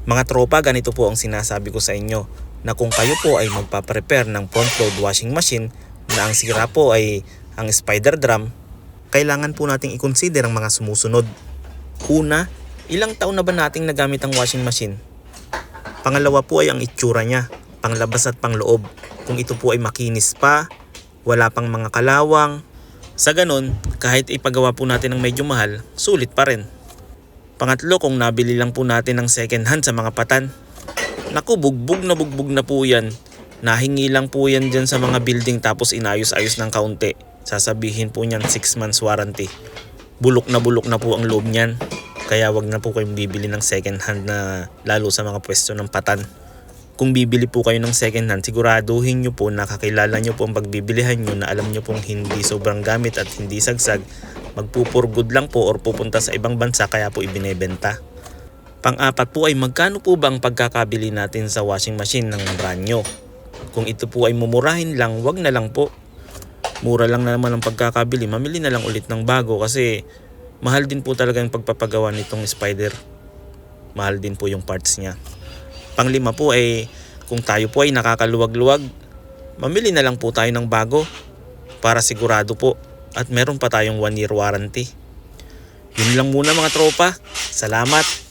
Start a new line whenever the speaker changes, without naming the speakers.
Mga tropa, ganito po ang sinasabi ko sa inyo na kung kayo po ay magpaprepare ng front load washing machine na ang sira po ay ang spider drum, kailangan po nating i-consider ang mga sumusunod. Una, ilang taon na ba nating nagamit ang washing machine? Pangalawa po ay ang itsura niya, panglabas at pangloob. Kung ito po ay makinis pa, wala pang mga kalawang. Sa ganun, kahit ipagawa po natin ng medyo mahal, sulit pa rin. Pangatlo, kung nabili lang po natin ng second hand sa mga patan. Naku, bugbog na po yan. Nahingi lang po yan dyan sa mga building tapos inayos-ayos ng kaunti. Sasabihin po niyan 6 months warranty. Bulok na po ang loob niyan. Kaya wag na po kayong bibili ng second hand na lalo sa mga pwesto ng patan. Kung bibili po kayo ng second hand, siguraduhin nyo po na kakilala nyo po ang pagbibilihan nyo na alam nyo pong hindi sobrang gamit at hindi sagsag. Magpupurgod lang po or pupunta sa ibang bansa kaya po ibinebenta. Pang-apat po ay magkano po ba ang pagkakabili natin sa washing machine ng brand nyo? Kung ito po ay mumurahin lang, wag na lang po. Mura lang na naman ang pagkakabili, mamili na lang ulit ng bago kasi mahal din po talaga yung pagpapagawa nitong spider. Mahal din po yung parts niya. Panglima po ay kung tayo po ay nakakaluwag-luwag, mamili na lang po tayo ng bago para sigurado po at meron pa tayong 1 year warranty. Yun lang muna mga tropa. Salamat!